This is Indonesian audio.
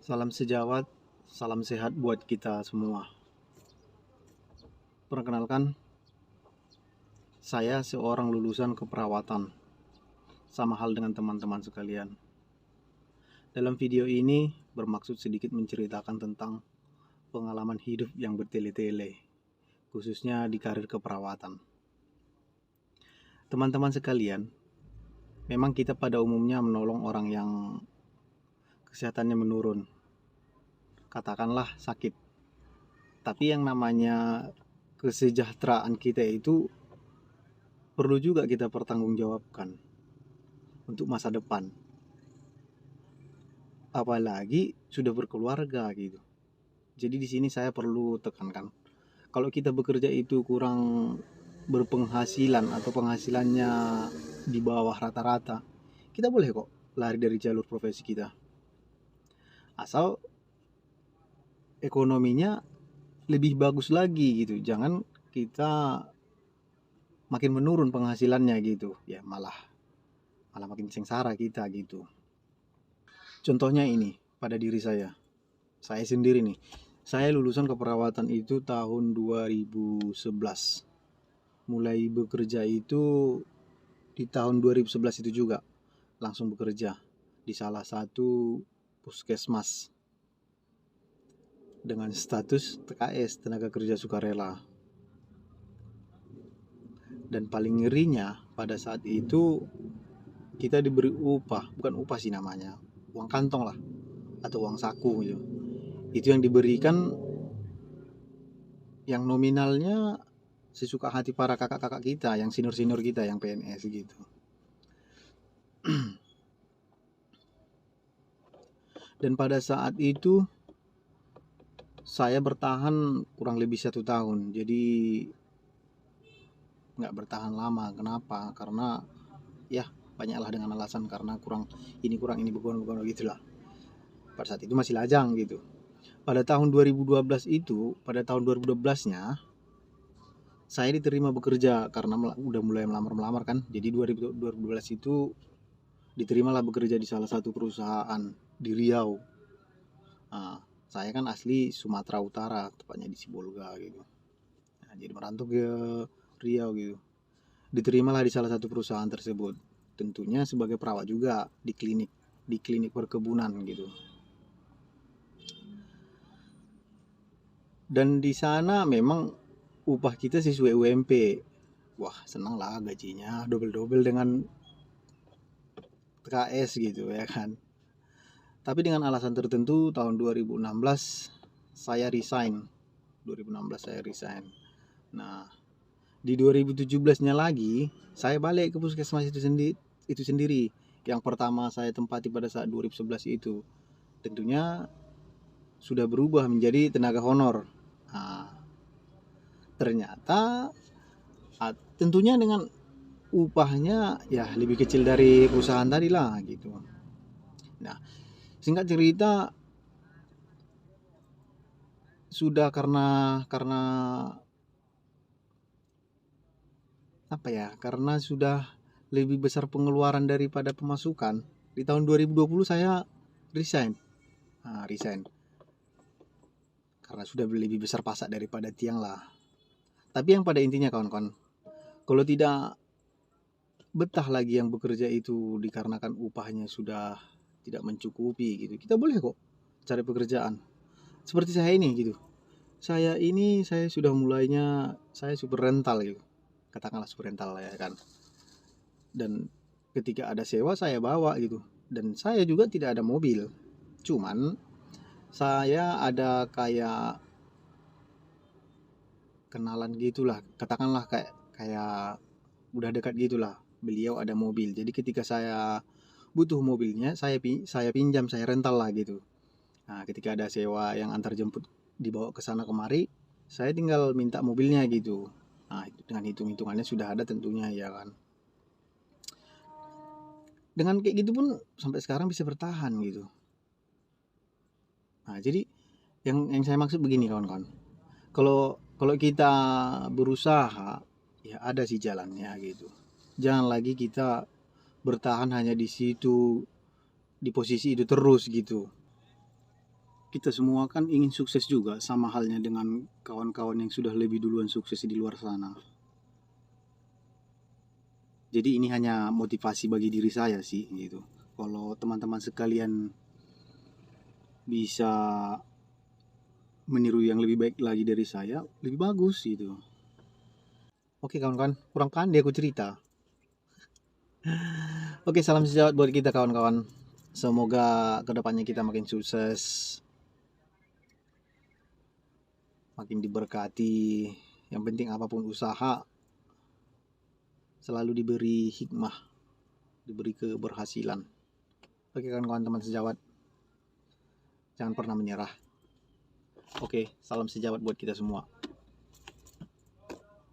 Salam sejawat, salam sehat buat kita semua. Perkenalkan, saya seorang lulusan keperawatan, sama hal dengan teman-teman sekalian. Dalam video ini bermaksud sedikit menceritakan tentang pengalaman hidup yang bertele-tele, khususnya di karir keperawatan. Teman-teman sekalian, memang kita pada umumnya menolong orang yang kesehatannya menurun, katakanlah sakit. Tapi yang namanya kesejahteraan kita itu perlu juga kita pertanggungjawabkan untuk masa depan. Apalagi sudah berkeluarga gitu. Jadi di sini saya perlu tekankan, kalau kita bekerja itu kurang berpenghasilan atau penghasilannya di bawah rata-rata, kita boleh kok lari dari jalur profesi kita. Asal ekonominya lebih bagus lagi gitu. Jangan kita makin menurun penghasilannya gitu. Ya malah makin sengsara kita gitu. Contohnya ini pada diri saya sendiri nih. Saya lulusan keperawatan itu tahun 2011. Mulai bekerja itu di tahun 2011 itu juga. Langsung bekerja di salah satu puskesmas dengan status TKS, tenaga kerja sukarela. Dan paling ngerinya pada saat itu kita diberi upah, bukan upah sih namanya, uang kantong lah atau uang saku gitu. Itu yang diberikan yang nominalnya sesuka hati para kakak-kakak kita, yang senior-senior kita, yang PNS gitu. Dan pada saat itu saya bertahan kurang lebih 1 tahun. Jadi nggak bertahan lama. Kenapa? Karena ya banyaklah dengan alasan karena kurang ini begon gitulah. Pada saat itu masih lajang gitu. Pada tahun 2012 itu, pada tahun 2012-nya saya diterima bekerja karena udah mulai melamar kan. Jadi 2012 itu diterimalah bekerja di salah satu perusahaan di Riau. Nah, saya kan asli Sumatera Utara, tepatnya di Sibolga gitu. Nah, jadi merantau ke Riau gitu. Diterimalah di salah satu perusahaan tersebut. Tentunya sebagai perawat juga di klinik perkebunan gitu. Dan di sana memang upah kita sesuai UMP. Wah, senang lah gajinya double-double dengan TKS gitu ya kan. Tapi dengan alasan tertentu tahun 2016 saya resign. 2016 saya resign. Nah, di 2017-nya lagi saya balik ke puskesmas itu sendiri. Yang pertama saya tempati pada saat 2011 itu. Tentunya sudah berubah menjadi tenaga honor. Nah, ternyata tentunya dengan upahnya ya lebih kecil dari perusahaan tadi lah gitu. Nah, singkat cerita sudah karena apa ya? Karena sudah lebih besar pengeluaran daripada pemasukan. Di tahun 2020 saya resign. Resign. Karena sudah lebih besar pasak daripada tiang lah. Tapi yang pada intinya kawan-kawan, kalau tidak betah lagi yang bekerja itu dikarenakan upahnya sudah tidak mencukupi gitu, kita boleh kok cari pekerjaan. Seperti saya ini gitu. Saya sudah mulainya saya super rental gitu. Katakanlah super rental ya kan. Dan ketika ada sewa saya bawa gitu. Dan saya juga tidak ada mobil. Cuman saya ada kayak kenalan gitulah, katakanlah kayak udah dekat gitulah. Beliau ada mobil. Jadi ketika saya butuh mobilnya, saya pinjam, saya rental lah gitu. Nah, ketika ada sewa yang antar jemput dibawa ke sana kemari, saya tinggal minta mobilnya gitu. Nah, dengan hitung-hitungannya sudah ada tentunya ya kan. Dengan kayak gitu pun sampai sekarang bisa bertahan gitu. Nah, jadi yang saya maksud begini kawan-kawan. Kalau kita berusaha, ya ada sih jalannya gitu. Jangan lagi kita bertahan hanya di situ, di posisi itu terus gitu. kita semua kan ingin sukses juga, sama halnya dengan kawan-kawan yang sudah lebih duluan sukses di luar sana. Jadi ini hanya motivasi bagi diri saya sih gitu. Kalau teman-teman sekalian bisa meniru yang lebih baik lagi dari saya, lebih bagus gitu. Oke kawan-kawan, kurang pandai aku cerita. Oke, salam sejawat buat kita kawan-kawan. Semoga kedepannya kita makin sukses, makin diberkati. Yang penting apapun usaha selalu diberi hikmah, diberi keberhasilan. Oke kawan-kawan, teman sejawat, jangan pernah menyerah. Oke, salam sejawat buat kita semua.